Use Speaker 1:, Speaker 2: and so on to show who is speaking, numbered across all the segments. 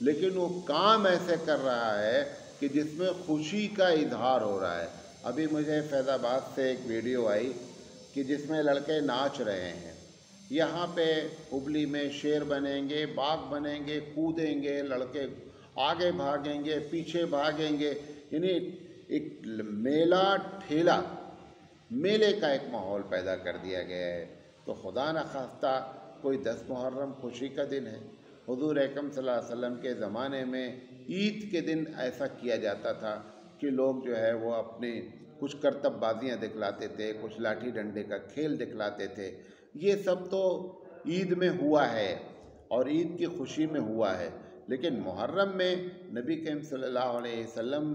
Speaker 1: لیکن وہ کام ایسے کر رہا ہے کہ جس میں خوشی کا اظہار ہو رہا ہے۔ ابھی مجھے فیض آباد سے ایک ویڈیو آئی کہ جس میں لڑکے ناچ رہے ہیں، یہاں پہ ہبلی میں شیر بنیں گے، باغ بنیں گے، کودیں گے، لڑکے آگے بھاگیں گے، پیچھے بھاگیں گے، یعنی ایک میلہ ٹھیلا، میلے کا ایک ماحول پیدا کر دیا گیا ہے۔ تو خدا نخواستہ کوئی 10 محرم خوشی کا دن ہے۔ حضور اکرم صلی اللہ علیہ وسلم کے زمانے میں عید کے دن ایسا کیا جاتا تھا کہ لوگ جو ہے وہ اپنے کچھ کرتب بازیاں دکھلاتے تھے، کچھ لاٹھی ڈنڈے کا کھیل دکھلاتے تھے۔ یہ سب تو عید میں ہوا ہے اور عید کی خوشی میں ہوا ہے، لیکن محرم میں نبی کریم صلی اللہ علیہ وسلم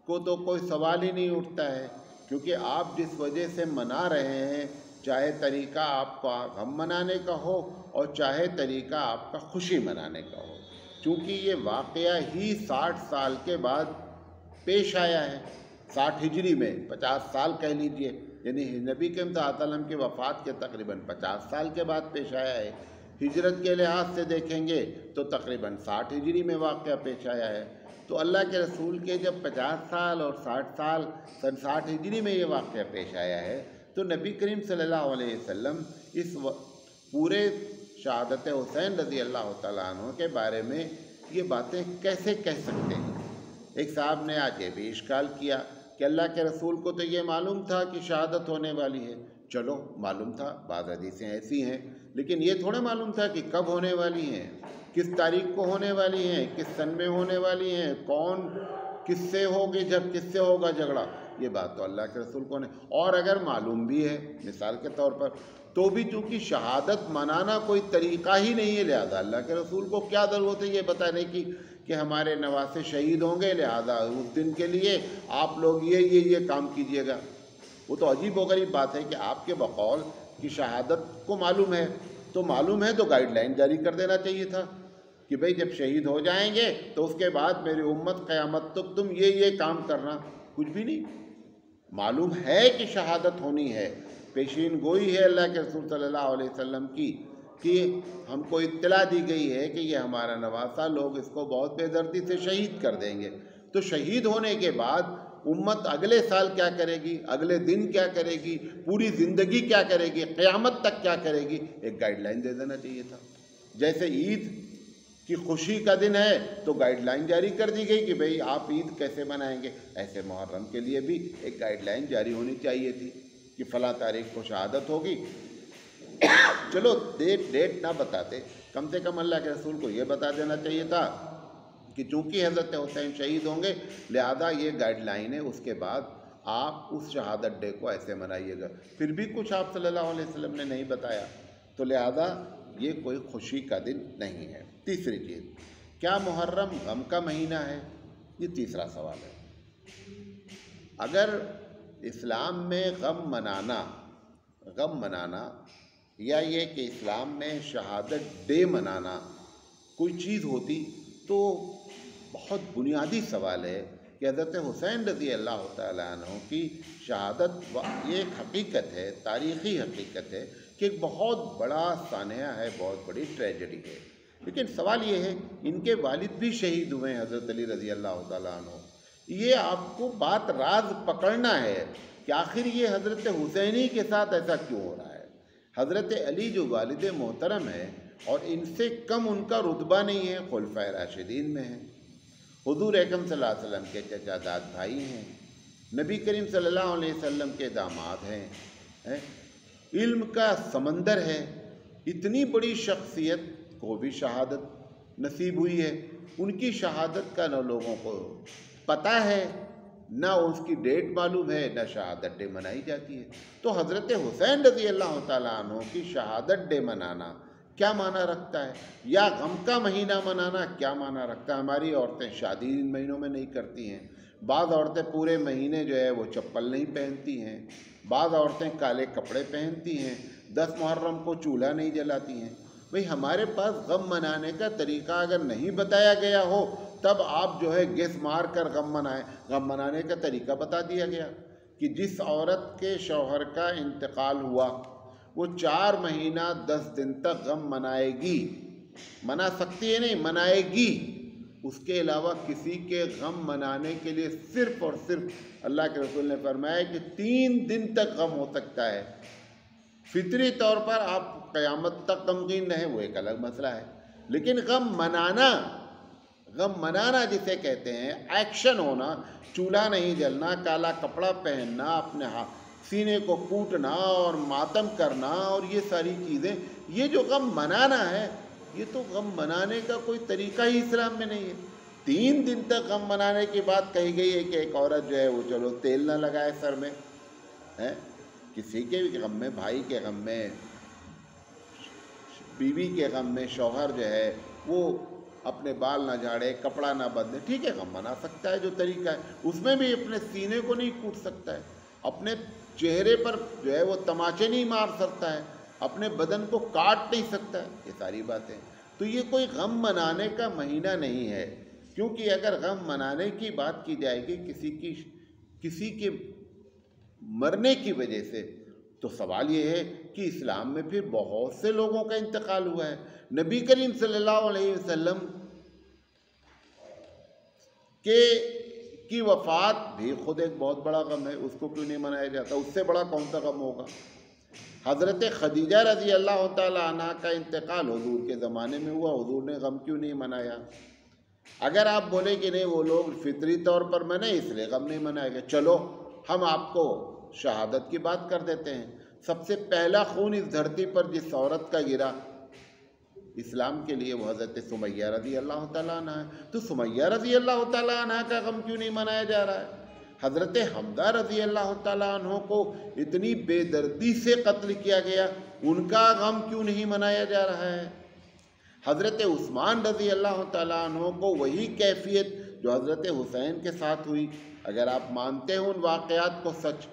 Speaker 1: کو تو کوئی سوال ہی نہیں اٹھتا ہے، کیونکہ آپ جس وجہ سے منا رہے ہیں، چاہے طریقہ آپ کا غم منانے کا ہو اور چاہے طریقہ آپ کا خوشی منانے کا ہو، چونکہ یہ واقعہ ہی 60 سال کے بعد پیش آیا ہے، 60 ہجری میں، 50 سال کہہ لیجئے، یعنی نبی کریم صلی اللہ علیہ وسلم کی وفات کے تقریباً 50 سال کے بعد پیش آیا ہے۔ ہجرت کے لحاظ سے دیکھیں گے تو تقریباً 60 ہجری میں واقعہ پیش آیا ہے۔ تو اللہ کے رسول کے جب 50 سال اور 60 سال سن 60 ہجری میں یہ واقعہ پیش آیا ہے، تو نبی کریم صلی اللہ علیہ وسلم اس پورے شہادت حسین رضی اللہ تعالیٰ عنہ کے بارے میں یہ باتیں کیسے کہہ سکتے ہیں؟ ایک صاحب نے آج یہ بھی اشکال کیا کہ اللہ کے رسول کو تو یہ معلوم تھا کہ شہادت ہونے والی ہے۔ چلو معلوم تھا، بعض حدیثیں ایسی ہیں، لیکن یہ تھوڑا معلوم تھا کہ کب ہونے والی ہیں، کس تاریخ کو ہونے والی ہیں، کس سن میں ہونے والی ہیں، کون کس سے ہوگی، جب کس سے ہوگا جھگڑا، یہ بات تو اللہ کے رسول کو نہیں۔ اور اگر معلوم بھی ہے مثال کے طور پر، تو بھی چونکہ شہادت منانا کوئی طریقہ ہی نہیں ہے، لہذا اللہ کے رسول کو کیا ضرورت ہے یہ بتانے کی کہ ہمارے نواسے شہید ہوں گے، لہذا اس دن کے لیے آپ لوگ یہ کام کیجئے گا۔ وہ تو عجیب و غریب بات ہے کہ آپ کے بقول کہ شہادت کو معلوم ہے، تو معلوم ہے تو گائیڈ لائن جاری کر دینا چاہیے تھا کہ بھئی جب شہید ہو جائیں گے تو اس کے بعد میری امت قیامت تک تم یہ کام کرنا۔ کچھ بھی نہیں، معلوم ہے کہ شہادت ہونی ہے، پیشین گوئی ہے اللہ کے رسول صلی اللہ علیہ وسلم کی کہ ہم کو اطلاع دی گئی ہے کہ یہ ہمارا نواسہ، لوگ اس کو بہت بے دردی سے شہید کر دیں گے۔ تو شہید ہونے کے بعد امت اگلے سال کیا کرے گی، اگلے دن کیا کرے گی، پوری زندگی کیا کرے گی، قیامت تک کیا کرے گی، ایک گائیڈ لائن دے دینا چاہیے تھا۔ جیسے عید کی خوشی کا دن ہے تو گائیڈ لائن جاری کر دی گئی کہ بھئی آپ عید کیسے منائیں گے، ایسے محرم کے لیے بھی ایک گائیڈ لائن جاری ہونی چاہیے تھی کہ فلاں تاریخ کو شہادت ہوگی۔ چلو ڈیٹ نہ بتاتے، کم سے کم اللہ کے رسول کو یہ بتا دینا چاہیے تھا کہ چونکہ حضرت حسین شہید ہوں گے، لہذا یہ گائیڈ لائن ہے، اس کے بعد آپ اس شہادت ڈے کو ایسے منائیے گا۔ پھر بھی کچھ آپ صلی اللہ علیہ وسلم نے نہیں بتایا، تو لہذا یہ کوئی خوشی کا دن نہیں ہے۔ تیسری چیز، کیا محرم غم کا مہینہ ہے؟ یہ تیسرا سوال ہے۔ اگر اسلام میں غم منانا یا یہ کہ اسلام میں شہادت ڈے منانا کوئی چیز ہوتی تو بہت بنیادی سوال ہے کہ حضرت حسین رضی اللہ تعالیٰ عنہ کی شہادت یہ ایک حقیقت ہے، تاریخی حقیقت ہے کہ ایک بہت بڑا سانحہ ہے، بہت بڑی ٹریجڈی ہے، لیکن سوال یہ ہے ان کے والد بھی شہید ہوئے ہیں حضرت علی رضی اللہ تعالیٰ عنہ۔ یہ آپ کو بات راز پکڑنا ہے کہ آخر یہ حضرت حسینی کے ساتھ ایسا کیوں ہو رہا ہے۔ حضرت علی جو والد محترم ہے اور ان سے کم ان کا رتبہ نہیں ہے، خلفائے راشدین میں ہیں، حضور اکرم صلی اللہ علیہ وسلم کے چچا داد بھائی ہیں، نبی کریم صلی اللہ علیہ وسلم کے داماد ہیں، علم کا سمندر ہے، اتنی بڑی شخصیت کو بھی شہادت نصیب ہوئی ہے، ان کی شہادت کا نہ لوگوں کو پتہ ہے، نہ اس کی ڈیٹ معلوم ہے، نہ شہادت ڈے منائی جاتی ہے۔ تو حضرت حسین رضی اللہ تعالیٰ عنہ کی شہادت ڈے منانا کیا معنی رکھتا ہے، یا غم کا مہینہ منانا کیا معنی رکھتا ہے؟ ہماری عورتیں شادی ان مہینوں میں نہیں کرتی ہیں، بعض عورتیں پورے مہینے جو ہے وہ چپل نہیں پہنتی ہیں، بعض عورتیں کالے کپڑے پہنتی ہیں، 10 محرم کو چولہا نہیں جلاتی ہیں۔ بھئی ہمارے پاس غم منانے کا طریقہ اگر نہیں بتایا گیا ہو تب آپ جو ہے گیس مار کر غم منائیں۔ غم منانے کا طریقہ بتا دیا گیا کہ جس عورت کے شوہر کا انتقال ہوا وہ 4 مہینہ 10 دن تک غم منائے گی، منا سکتی ہے نہیں، منائے گی، اس کے علاوہ کسی کے غم منانے کے لیے صرف اور صرف اللہ کے رسول نے فرمایا کہ 3 دن تک غم ہو سکتا ہے۔ فطری طور پر آپ قیامت تک غمگین رہیں وہ ایک الگ مسئلہ ہے، لیکن غم منانا جسے کہتے ہیں ایکشن ہونا، چولہا نہیں جلنا، کالا کپڑا پہننا، اپنے سینے کو کوٹنا اور ماتم کرنا اور یہ ساری چیزیں، یہ جو غم منانا ہے یہ تو غم منانے کا کوئی طریقہ ہی اسلام میں نہیں ہے۔ 3 دن تک غم منانے کی بات کہی گئی ہے کہ ایک عورت جو ہے وہ چلو تیل نہ لگائے سر میں، کسی کے بھی غم میں، بھائی کے غم میں، بیوی کے غم میں شوہر جو ہے وہ اپنے بال نہ جھاڑے، کپڑا نہ بدلے، ٹھیک ہے غم منا سکتا ہے جو طریقہ ہے، اس میں بھی اپنے سینے کو نہیں کوٹ سکتا ہے، اپنے چہرے پر جو ہے وہ تماچے نہیں مار سکتا ہے، اپنے بدن کو کاٹ نہیں سکتا ہے، یہ ساری باتیں۔ تو یہ کوئی غم منانے کا مہینہ نہیں ہے، کیونکہ اگر غم منانے کی بات کی جائے گی کسی کے مرنے کی وجہ سے، تو سوال یہ ہے کہ اسلام میں پھر بہت سے لوگوں کا انتقال ہوا ہے۔ نبی کریم صلی اللہ علیہ وسلم کی وفات بھی خود ایک بہت بڑا غم ہے، اس کو کیوں نہیں منایا جاتا؟ اس سے بڑا کون سا غم ہوگا؟ حضرت خدیجہ رضی اللہ تعالی عنہ کا انتقال حضور کے زمانے میں ہوا، حضور نے غم کیوں نہیں منایا؟ اگر آپ بولے کہ نہیں وہ لوگ فطری طور پر منائے اس لیے غم نہیں منایا گیا، چلو ہم آپ کو شہادت کی بات کر دیتے ہیں۔ سب سے پہلا خون اس دھرتی پر جس عورت کا گرا اسلام کے لیے وہ حضرت سمیہ رضی اللہ تعالیٰ عنہ ہے، تو سمیہ رضی اللہ تعالیٰ عنہ کا غم کیوں نہیں منایا جا رہا ہے؟ حضرت حمزہ رضی اللہ تعالیٰ عنہ کو اتنی بے دردی سے قتل کیا گیا، ان کا غم کیوں نہیں منایا جا رہا ہے؟ حضرت عثمان رضی اللہ تعالیٰ عنہ کو وہی کیفیت جو حضرت حسین کے ساتھ ہوئی، اگر آپ مانتے ہیں ان واقعات کو سچ،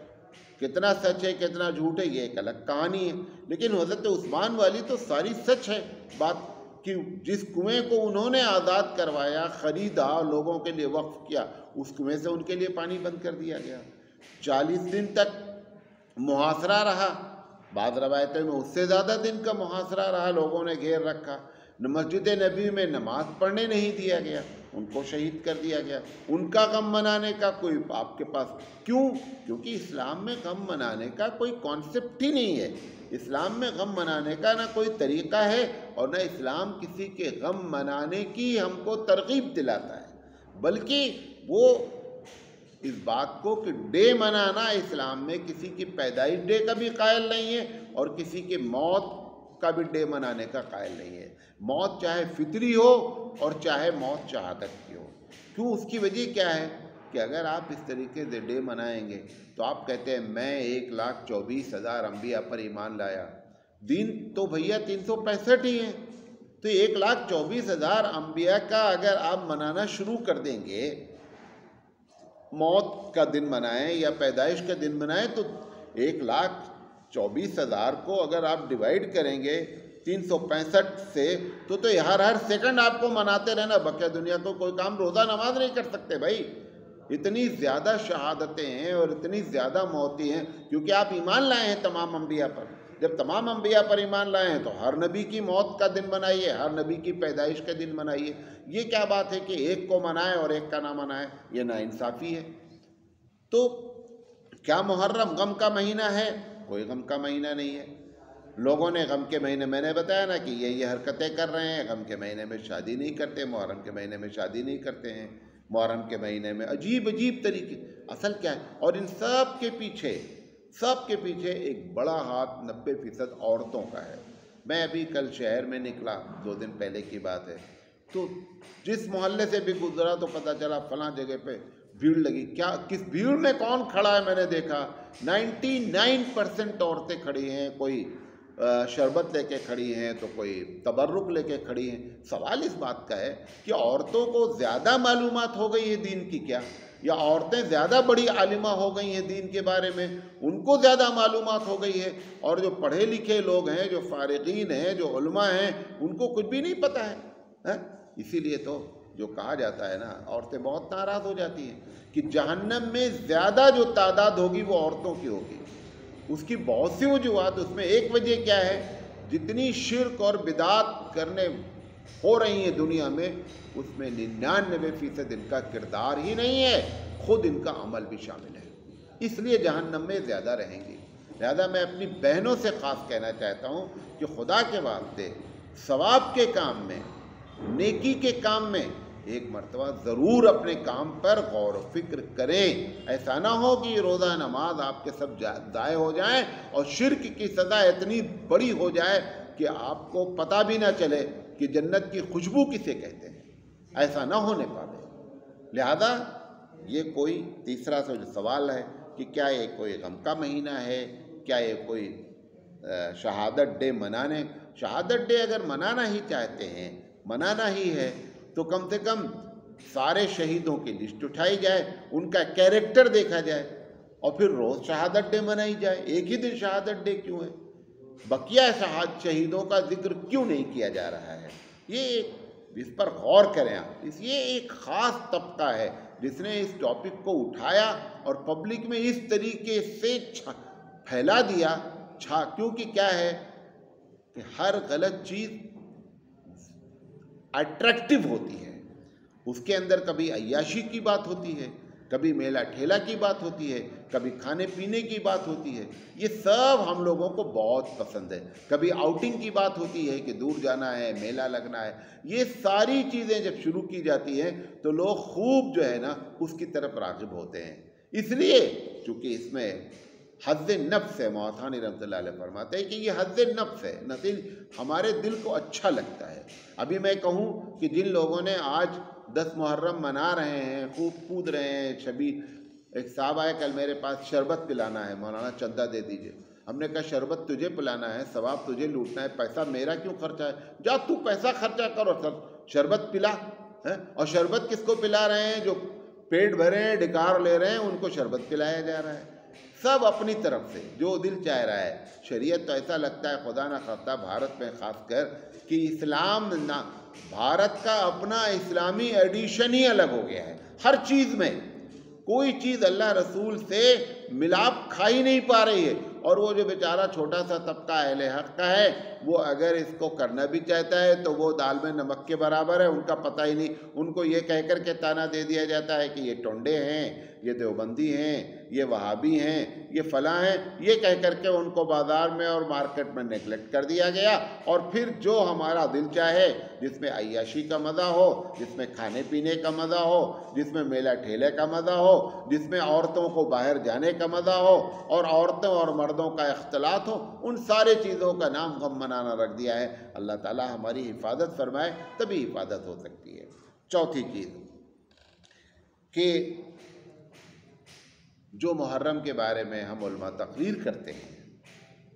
Speaker 1: کتنا سچ ہے کتنا جھوٹ ہے یہ ایک الگ کہانی ہے، لیکن حضرت عثمان والی تو ساری سچ ہے بات کہ جس کنویں کو انہوں نے آزاد کروایا، خریدا، لوگوں کے لیے وقف کیا، اس کنویں سے ان کے لیے پانی بند کر دیا گیا۔ 40 دن تک محاصرہ رہا، بعض روایتوں میں اس سے زیادہ دن کا محاصرہ رہا، لوگوں نے گھیر رکھا، مسجد نبی میں نماز پڑھنے نہیں دیا گیا، ان کو شہید کر دیا گیا۔ ان کا غم منانے کا کوئی آپ کے پاس کیوں؟ کیونکہ اسلام میں غم منانے کا کوئی کانسیپٹ ہی نہیں ہے، اسلام میں غم منانے کا نہ کوئی طریقہ ہے، اور نہ اسلام کسی کے غم منانے کی ہم کو ترغیب دلاتا ہے، بلکہ وہ اس بات کو کہ ڈے منانا اسلام میں کسی کی پیدائش ڈے کا بھی قائل نہیں ہے اور کسی کے موت کا بھی ڈے منانے کا قائل نہیں ہے۔ موت چاہے فطری ہو اور چاہے موت شہادت کی ہو، کیوں؟ اس کی وجہ کیا ہے کہ اگر آپ اس طریقے سے ڈے منائیں گے تو آپ کہتے ہیں میں 1,24,000 انبیاء پر ایمان لایا، دین تو بھیا 365 ہی ہیں، تو 1,24,000 انبیاء کا اگر آپ منانا شروع کر دیں گے، موت کا دن منائیں یا پیدائش کا دن منائیں، تو 1,24,000 کو اگر آپ ڈیوائیڈ کریں گے 365 سے تو ہر سیکنڈ آپ کو مناتے رہنا، بقیہ دنیا کو کوئی کام، روزہ نماز نہیں کر سکتے بھائی، اتنی زیادہ شہادتیں ہیں اور اتنی زیادہ موتیں ہیں، کیونکہ آپ ایمان لائے ہیں تمام انبیاء پر۔ جب تمام انبیاء پر ایمان لائے ہیں تو ہر نبی کی موت کا دن منائیے، ہر نبی کی پیدائش کا دن منائیے۔ یہ کیا بات ہے کہ ایک کو منائے اور ایک کا نہ منائے؟ یہ ناانصافی ہے۔ تو کیا محرم غم کا مہینہ ہے؟ کوئی غم کا مہینہ نہیں ہے۔ لوگوں نے غم کے مہینے، میں نے بتایا نا کہ یہ حرکتیں کر رہے ہیں، غم کے مہینے میں شادی نہیں کرتے، محرم کے مہینے میں شادی نہیں کرتے ہیں، محرم کے مہینے میں عجیب طریقے، اصل کیا ہے؟ اور ان سب کے پیچھے ایک بڑا ہاتھ 90% عورتوں کا ہے۔ میں ابھی کل شہر میں نکلا، 2 دن پہلے کی بات ہے، تو جس محلے سے بھی گزرا تو پتہ چلا فلاں جگہ پہ بھیڑ لگی، کیا کس بھیڑ میں کون کھڑا ہے؟ میں نے دیکھا 99% عورتیں کھڑی ہیں، کوئی شربت لے کے کھڑی ہیں تو کوئی تبرک لے کے کھڑی ہیں۔ سوال اس بات کا ہے کہ عورتوں کو زیادہ معلومات ہو گئی ہے دین کی کیا؟ یا عورتیں زیادہ بڑی عالمہ ہو گئی ہیں دین کے بارے میں، ان کو زیادہ معلومات ہو گئی ہے، اور جو پڑھے لکھے لوگ ہیں، جو فارغین ہیں، جو علماء ہیں، ان کو کچھ بھی نہیں پتہ ہے؟ اسی لیے تو جو کہا جاتا ہے نا، عورتیں بہت ناراض ہو جاتی ہیں کہ جہنم میں زیادہ جو تعداد ہوگی وہ عورتوں کی ہوگی۔ اس کی بہت سی وجوہات، اس میں ایک وجہ کیا ہے؟ جتنی شرک اور بدعات کرنے ہو رہی ہیں دنیا میں، اس میں 99% ان کا کردار ہی نہیں ہے، خود ان کا عمل بھی شامل ہے، اس لیے جہنم میں زیادہ رہیں گی۔ لہذا میں اپنی بہنوں سے خاص کہنا چاہتا ہوں کہ خدا کے واسطے ثواب کے کام میں، نیکی کے کام میں ایک مرتبہ ضرور اپنے کام پر غور و فکر کریں۔ ایسا نہ ہو کہ یہ روزہ نماز آپ کے سب ضائع ہو جائیں اور شرک کی سزا اتنی بڑی ہو جائے کہ آپ کو پتہ بھی نہ چلے کہ جنت کی خوشبو کسے کہتے ہیں، ایسا نہ ہونے پائے۔ لہذا یہ کوئی تیسرا سوال ہے کہ کیا یہ کوئی غم کا مہینہ ہے، کیا یہ کوئی شہادت ڈے منانے، شہادت ڈے اگر منانا ہی چاہتے ہیں، منانا ہی ہے تو کم سے کم سارے شہیدوں کی لسٹ اٹھائی جائے، ان کا کیریکٹر دیکھا جائے، اور پھر روز شہادت ڈے منائی جائے۔ ایک ہی دن شہادت ڈے کیوں ہے؟ بقیہ شہیدوں کا ذکر کیوں نہیں کیا جا رہا ہے؟ اس پر غور کریں آپ۔ یہ ایک خاص طبقہ ہے جس نے اس ٹاپک کو اٹھایا اور پبلک میں اس طریقے سے پھیلا دیا، کیونکہ کیا ہے کہ ہر غلط چیز اٹریکٹیو ہوتی ہے، اس کے اندر کبھی عیاشی کی بات ہوتی ہے، کبھی میلہ ٹھیلا کی بات ہوتی ہے، کبھی کھانے پینے کی بات ہوتی ہے، یہ سب ہم لوگوں کو بہت پسند ہے۔ کبھی آؤٹنگ کی بات ہوتی ہے کہ دور جانا ہے، میلہ لگنا ہے، یہ ساری چیزیں جب شروع کی جاتی ہیں تو لوگ خوب جو ہے نا اس کی طرف راغب ہوتے ہیں۔ اس لیے چونکہ اس میں حظ نفس ہے، مولانا رحمۃ اللہ علیہ فرماتے ہیں کہ یہ حظ نفس ہے، نتیجہ ہمارے دل کو اچھا لگتا ہے۔ ابھی میں کہوں کہ جن لوگوں نے آج 10 محرم منا رہے ہیں، خوب کود رہے ہیں، ایک صاحب آئے کل میرے پاس، شربت پلانا ہے، مولانا چندہ دے دیجئے۔ ہم نے کہا شربت تجھے پلانا ہے، ثواب تجھے لوٹنا ہے، پیسہ میرا کیوں خرچہ ہے؟ جا تو پیسہ خرچہ کرو، شربت پلا۔ اور شربت کس کو پلا رہے ہیں؟ جو پیٹ بھرے ہیں، ڈکار لے رہے ہیں، ان کو شربت پلایا جا رہا ہے۔ سب اپنی طرف سے جو دل چاہ رہا ہے۔ شریعت تو ایسا لگتا ہے خدا نہ خواستہ بھارت میں خاص کر کہ اسلام نہ، بھارت کا اپنا اسلامی ایڈیشن ہی الگ ہو گیا ہے۔ ہر چیز میں کوئی چیز اللہ رسول سے ملاپ کھا ہی نہیں پا رہی ہے، اور وہ جو بیچارہ چھوٹا سا طبقہ اہل حق کا ہے، وہ اگر اس کو کرنا بھی چاہتا ہے تو وہ دال میں نمک کے برابر ہے، ان کا پتہ ہی نہیں۔ ان کو یہ کہہ کر کے طعنہ دے دیا جاتا ہے کہ یہ ٹونڈے ہیں، یہ دیوبندی ہیں، یہ وہابی ہیں، یہ فلاں ہیں، یہ کہہ کر کے ان کو بازار میں اور مارکیٹ میں نیگلیکٹ کر دیا گیا۔ اور پھر جو ہمارا دل چاہے، جس میں عیاشی کا مزہ ہو، جس میں کھانے پینے کا مزہ ہو، جس میں میلہ ٹھیلے کا مزہ ہو، جس میں عورتوں کو باہر جانے کا مزہ ہو اور عورتوں اور مردوں کا اختلاط ہو، ان سارے چیزوں کا نام غم منانا رکھ دیا ہے۔ اللہ تعالیٰ ہماری حفاظت فرمائے، تبھی حفاظت ہو سکتی ہے۔ چوتھی چیز کہ جو محرم کے بارے میں ہم علماء تقریر کرتے ہیں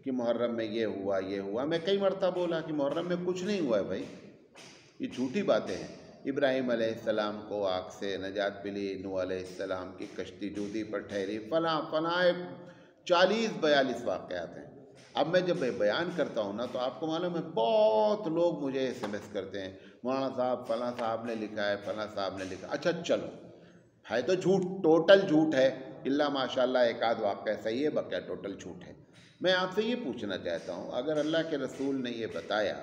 Speaker 1: کہ محرم میں یہ ہوا یہ ہوا، میں کئی مرتبہ بولا کہ محرم میں کچھ نہیں ہوا ہے بھائی، یہ جھوٹی باتیں ہیں۔ ابراہیم علیہ السلام کو آگ سے نجات ملی، نوح علیہ السلام کی کشتی جودی پر ٹھہری، فلاں 40-42 واقعات ہیں۔ اب میں جب بیان کرتا ہوں نا تو آپ کو معلوم ہے بہت لوگ مجھے SMS کرتے ہیں، مولانا صاحب فلاں صاحب نے لکھا ہے، فلاں صاحب نے لکھا۔ اچھا چلو، ہے تو جھوٹ، ٹوٹل جھوٹ ہے، اللہ ماشاءاللہ ایک آدھ واقعہ صحیح ہے، بقیہ ٹوٹل جھوٹ ہے۔ میں آپ سے یہ پوچھنا چاہتا ہوں، اگر اللہ کے رسول نے یہ بتایا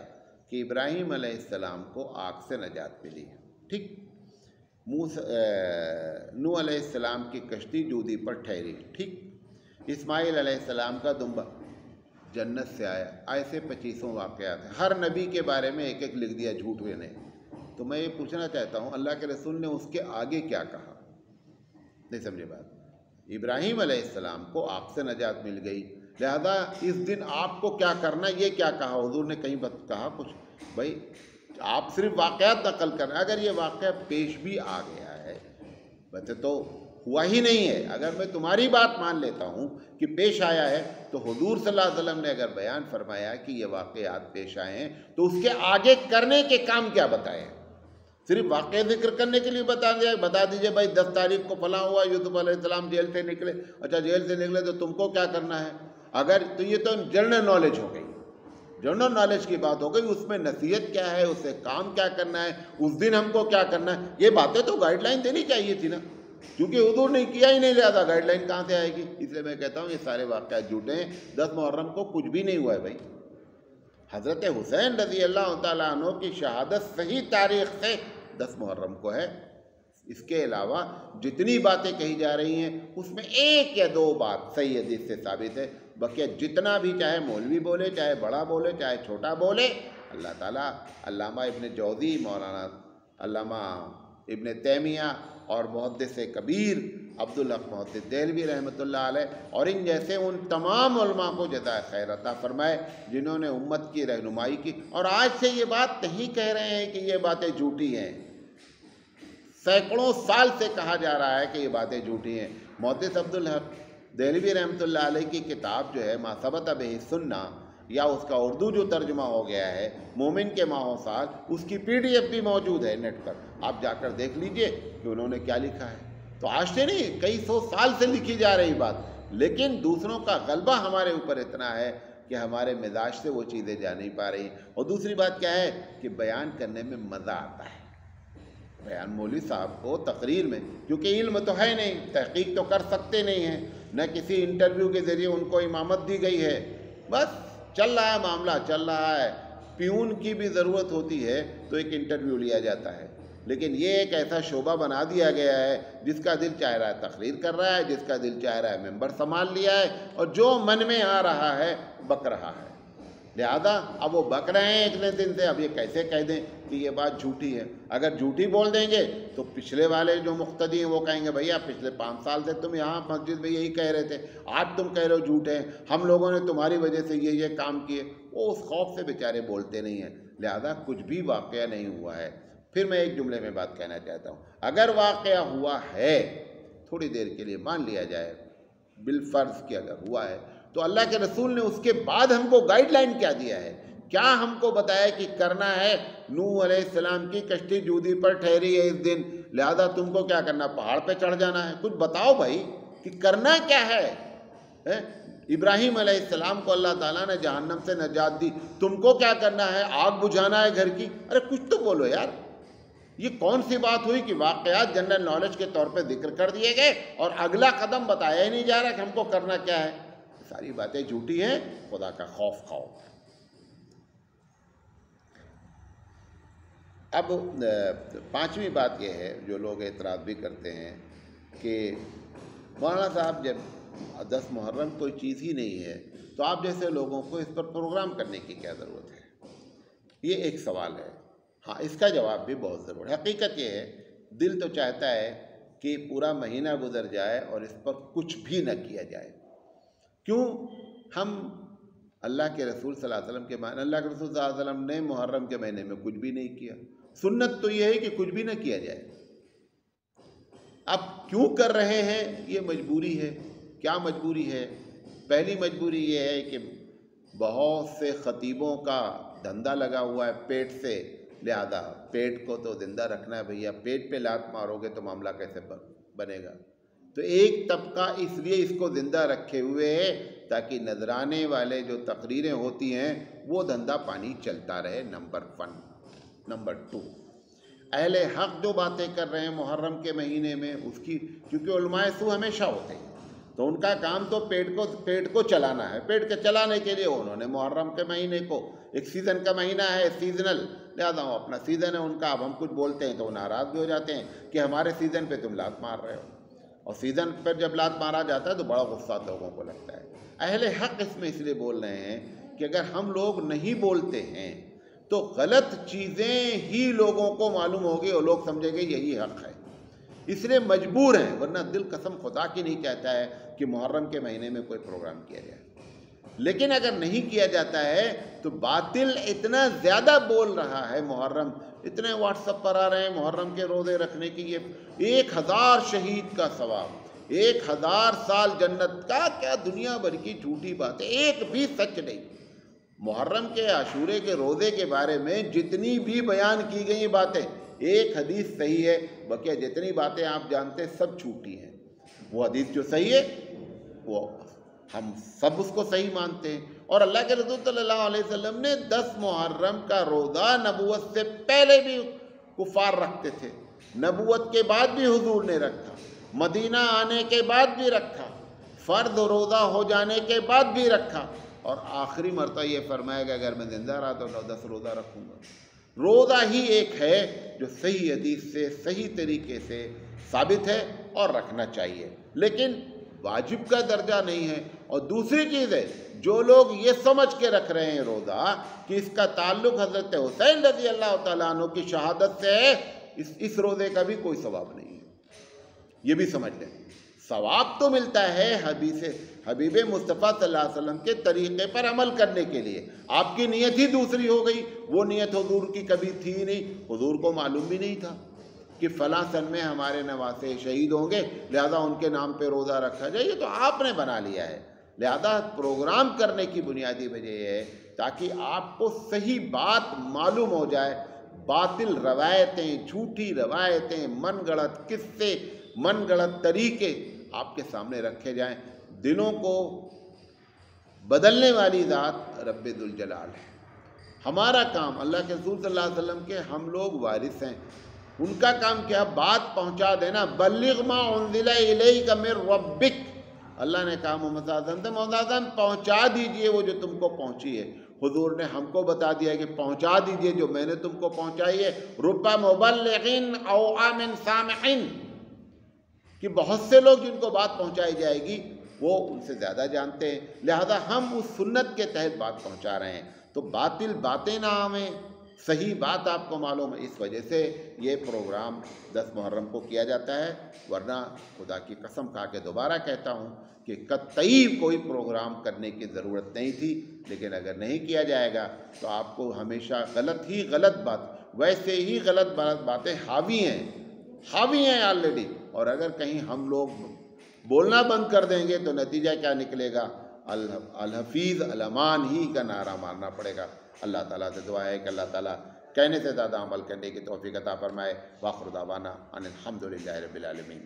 Speaker 1: کہ ابراہیم علیہ السلام کو آگ سے نجات ملی، ٹھیک، نوح علیہ السلام کی کشتی جودی پر ٹھہری، ٹھیک، اسماعیل علیہ السلام کا دمبا جنت سے آیا، ایسے 25 واقعات ہیں، ہر نبی کے بارے میں ایک ایک لکھ دیا جھوٹ ہوئے نے۔ تو میں یہ پوچھنا چاہتا ہوں اللہ کے رسول نے اس کے آگے کیا کہا؟ نہیں سمجھے بات؟ ابراہیم علیہ السلام کو آگ سے نجات مل گئی، لہذا اس دن آپ کو کیا کرنا، یہ کیا کہا حضور نے؟ کہیں کہا کچھ؟ بھائی آپ صرف واقعات نقل کر رہے ہیں، اگر یہ واقعہ پیش بھی آ گیا ہے، ویسے تو ہوا ہی نہیں ہے، اگر میں تمہاری بات مان لیتا ہوں کہ پیش آیا ہے تو حضور صلی اللہ علیہ وسلم نے اگر بیان فرمایا کہ یہ واقعات پیش آئے ہیں تو اس کے آگے کرنے کے کام کیا بتائے ہیں؟ صرف واقعہ ذکر کرنے کے لیے بتا دیجئے بھائی 10 تاریخ کو فلاں ہوا، یوسف علیہ السلام جیل سے نکلے، اچھا جیل سے نکلے تو تم کو کیا کرنا ہے؟ اگر تو یہ تو جنرل نالج ہو گئی، جنرل نالج کی بات ہو گئی، اس میں نصیحت کیا ہے، اس سے کام کیا کرنا ہے، اس دن ہم کو کیا کرنا ہے، یہ باتیں تو گائیڈ لائن دینی چاہیے تھی نا، کیونکہ حضور نے کیا ہی نہیں، لہٰذا گائیڈ لائن کہاں سے آئے گی؟ اس لیے میں کہتا ہوں یہ سارے واقعات جھوٹے ہیں، 10 محرم کو کچھ بھی نہیں ہوا ہے بھائی، حضرت حسین رضی اللہ تعالیٰ عنہ کی شہادت صحیح تاریخ سے 10 محرم کو ہے. اس کے علاوہ جتنی باتیں کہی جا رہی ہیں اس میں ایک یا دو بات صحیح حدیث سے ثابت ہے. بقیہ جتنا بھی چاہے مولوی بولے، چاہے بڑا بولے، چاہے چھوٹا بولے، اللہ تعالیٰ علامہ ابن جوزی، مولانا علامہ ابن تیمیہ اور محدث کبیر عبدالحق محدث دہلوی رحمۃ اللہ علیہ اور ان جیسے ان تمام علماء کو جزائے خیر عطا فرمائے جنہوں نے امت کی رہنمائی کی. اور آج سے یہ بات نہیں کہہ رہے ہیں کہ یہ باتیں جھوٹی ہیں. سینکڑوں سال سے کہا جا رہا ہے کہ یہ باتیں جھوٹی ہیں. محدث عبدالحق دہلوی رحمۃ اللہ علیہ کی کتاب جو ہے ما ثبت بہ السنہ، یا اس کا اردو جو ترجمہ ہو گیا ہے مومن کے ماہ و سال، اس کی PDF بھی موجود ہے نیٹ پر. آپ جا کر دیکھ لیجئے کہ انہوں نے کیا لکھا ہے. تو آج سے نہیں، کئی سو سال سے لکھی جا رہی بات، لیکن دوسروں کا غلبہ ہمارے اوپر اتنا ہے کہ ہمارے مزاج سے وہ چیزیں جا نہیں پا رہی. اور دوسری بات کیا ہے کہ بیان کرنے میں مزہ آتا ہے. بیان مولوی صاحب کو تقریر میں، کیونکہ علم تو ہے نہیں، تحقیق تو کر سکتے نہیں ہیں، نہ کسی انٹرویو کے ذریعے ان کو امامت دی گئی ہے، بس چل رہا ہے معاملہ، چل رہا ہے. پیون کی بھی ضرورت ہوتی ہے تو ایک انٹرویو لیا جاتا ہے، لیکن یہ ایک ایسا شعبہ بنا دیا گیا ہے جس کا دل چاہ رہا ہے تقریر کر رہا ہے، جس کا دل چاہ رہا ہے ممبر سنبھال لیا ہے، اور جو من میں آ رہا ہے بک رہا ہے. لہذا اب وہ بک رہے ہیں اتنے دن سے، اب یہ کیسے کہہ دیں کہ یہ بات جھوٹی ہے؟ اگر جھوٹی بول دیں گے تو پچھلے والے جو مقتدی ہیں وہ کہیں گے بھیا پچھلے 5 سال سے تم یہاں مسجد میں یہی کہہ رہے تھے، آج تم کہہ رہے ہو جھوٹے ہیں، ہم لوگوں نے تمہاری وجہ سے یہ کام کیے. وہ اس خوف سے بیچارے بولتے نہیں ہیں. لہذا کچھ بھی واقعہ نہیں ہوا ہے. پھر میں ایک جملے میں بات کہنا چاہتا ہوں، اگر واقعہ ہوا ہے تھوڑی دیر کے لیے مان لیا جائے بالفرض کہ اگر ہوا ہے، تو اللہ کے رسول نے اس کے بعد ہم کو گائیڈ لائن کیا دیا ہے؟ کیا ہم کو بتایا کہ کرنا ہے؟ نوح علیہ السلام کی کشتی جودی پر ٹھہری ہے اس دن، لہذا تم کو کیا کرنا، پہاڑ پہ چڑھ جانا ہے؟ کچھ بتاؤ بھائی کہ کرنا کیا ہے. ابراہیم علیہ السلام کو اللہ تعالیٰ نے جہنم سے نجات دی، تم کو کیا کرنا ہے؟ آگ بجھانا ہے گھر کی؟ ارے کچھ تو بولو یار. یہ کون سی بات ہوئی کہ واقعات جنرل نالج کے طور پہ ذکر کر دیے گئے اور اگلا قدم بتایا ہی نہیں جا رہا کہ ہم کو کرنا کیا ہے؟ ساری باتیں جھوٹی ہیں. خدا کا خوف کھاؤ. اب 5ویں بات یہ ہے جو لوگ اعتراض بھی کرتے ہیں کہ مولانا صاحب جب 10 محرم کوئی چیز ہی نہیں ہے تو آپ جیسے لوگوں کو اس پر پروگرام کرنے کی کیا ضرورت ہے؟ یہ ایک سوال ہے. ہاں، اس کا جواب بھی بہت ضرور ہے. حقیقت یہ ہے دل تو چاہتا ہے کہ پورا مہینہ گزر جائے اور اس پر کچھ بھی نہ کیا جائے. کیوں؟ ہم اللہ کے رسول صلی اللہ علیہ وسلم کے اللہ کے رسول صلی اللہ علیہ وسلم نے محرم کے مہینے میں کچھ بھی نہیں کیا. سنت تو یہ ہے کہ کچھ بھی نہ کیا جائے. اب کیوں کر رہے ہیں؟ یہ مجبوری ہے. کیا مجبوری ہے؟ پہلی مجبوری یہ ہے کہ بہت سے خطیبوں کا دھندا لگا ہوا ہے پیٹ سے، لہذا پیٹ کو تو زندہ رکھنا ہے بھیا. پیٹ پہ لات مارو گے تو معاملہ کیسے بنے گا؟ تو ایک طبقہ اس لیے اس کو زندہ رکھے ہوئے ہے تاکہ نذرانے والے جو تقریریں ہوتی ہیں وہ دھندا پانی چلتا رہے. نمبر 1. نمبر 2، اہل حق جو باتیں کر رہے ہیں محرم کے مہینے میں، اس کی کیونکہ علماء سو ہمیشہ ہوتے ہیں تو ان کا کام تو پیٹ کو چلانا ہے. پیٹ کے چلانے کے لیے انہوں نے محرم کے مہینے کو، ایک سیزن کا مہینہ ہے سیزنل، لہٰذا وہ اپنا سیزن ہے ان کا. اب ہم کچھ بولتے ہیں تو وہ ناراض بھی ہو جاتے ہیں کہ ہمارے سیزن پہ تم لات مار رہے ہو. اور سیزن پر جب لات مارا جاتا ہے تو بڑا غصہ لوگوں کو لگتا ہے. اہل حق اس میں اس لیے بول رہے ہیں کہ اگر ہم لوگ نہیں بولتے ہیں تو غلط چیزیں ہی لوگوں کو معلوم ہوگی اور لوگ سمجھیں گے یہی حق ہے، اس لیے مجبور ہیں. ورنہ دل قسم خدا کی نہیں چاہتا ہے کہ محرم کے مہینے میں کوئی پروگرام کیا جائے. لیکن اگر نہیں کیا جاتا ہے تو باطل اتنا زیادہ بول رہا ہے. محرم اتنے واٹس اپ پر آ رہے ہیں محرم کے روزے رکھنے کی، یہ 1000 شہید کا ثواب، 1000 سال جنت کا، کیا دنیا بھر کی جھوٹی بات ہے، ایک بھی سچ نہیں. محرم کے عاشورے کے روزے کے بارے میں جتنی بھی بیان کی گئی باتیں، ایک حدیث صحیح ہے، بقیہ جتنی باتیں آپ جانتے ہیں سب جھوٹی ہیں. وہ حدیث جو صحیح ہے وہ ہم سب اس کو صحیح مانتے ہیں. اور اللہ کے رسول صلی اللہ علیہ وسلم نے 10 محرم کا روزہ نبوت سے پہلے بھی کفار رکھتے تھے، نبوت کے بعد بھی حضور نے رکھا، مدینہ آنے کے بعد بھی رکھا، فرض روزہ ہو جانے کے بعد بھی رکھا. اور آخری مرتبہ یہ فرمایا کہ اگر میں زندہ رہا تو 10 روزہ رکھوں گا۔ روزہ ہی ایک ہے جو صحیح حدیث سے صحیح طریقے سے ثابت ہے اور رکھنا چاہیے، لیکن واجب کا درجہ نہیں ہے۔ اور دوسری چیز ہے، جو لوگ یہ سمجھ کے رکھ رہے ہیں روزہ کہ اس کا تعلق حضرت حسین رضی اللہ تعالیٰ عنہ کی شہادت سے ہے، اس روزے کا بھی کوئی ثواب نہیں ہے، یہ بھی سمجھ لیں۔ ثواب تو ملتا ہے حبیب مصطفیٰ صلی اللہ علیہ وسلم کے طریقے پر عمل کرنے کے لیے۔ آپ کی نیت ہی دوسری ہو گئی، وہ نیت حضور کی کبھی تھی نہیں، حضور کو معلوم بھی نہیں تھا کہ فلاں سن میں ہمارے نواسے شہید ہوں گے، لہذا ان کے نام پہ روزہ رکھا جائے، یہ تو آپ نے بنا لیا ہے۔ لہذا پروگرام کرنے کی بنیادی وجہ یہ ہے تاکہ آپ کو صحیح بات معلوم ہو جائے، باطل روایتیں، جھوٹی روایتیں، من گڑت قصے، من گڑت طریقے آپ کے سامنے رکھے جائیں۔ دلوں کو بدلنے والی ذات رب ذوالجلال ہے۔ ہمارا کام، اللہ کے رسول صلی اللہ علیہ وسلم کے ہم لوگ وارث ہیں، ان کا کام کیا؟ بات پہنچا دینا۔ بلغ ما انزل الیک من ربک، اللہ نے کہا محمد صلی اللہ علیہ وسلم سے، محمد صلی اللہ علیہ وسلم پہنچا دیجئے وہ جو تم کو پہنچی ہے۔ حضور نے ہم کو بتا دیا کہ پہنچا دیجئے جو میں نے تم کو پہنچائی ہے۔ رب مبلغ اوعی من سامع، کہ بہت سے لوگ جن کو بات پہنچائی جائے گی وہ ان سے زیادہ جانتے ہیں، لہذا ہم اس سنت کے تحت بات پہنچا رہے ہیں۔ تو باطل باتیں نہ آویں، صحیح بات آپ کو معلوم ہے، اس وجہ سے یہ پروگرام 10 محرم کو کیا جاتا ہے۔ ورنہ خدا کی قسم کھا کے دوبارہ کہتا ہوں کہ قطعی کوئی پروگرام کرنے کی ضرورت نہیں تھی، لیکن اگر نہیں کیا جائے گا تو آپ کو ہمیشہ غلط بات، ویسے ہی غلط باتیں حاوی ہیں آلریڈی، اور اگر کہیں ہم لوگ بولنا بند کر دیں گے تو نتیجہ کیا نکلے گا؟ الحفیظ الامان ہی کا نعرہ مارنا پڑے گا۔ اللہ تعالیٰ سے دعا ہے کہ اللہ تعالیٰ کہنے سے زیادہ عمل کرنے کی توفیق عطا فرمائے۔ وآخر دعوانا ان الحمد للہ رب العالمین۔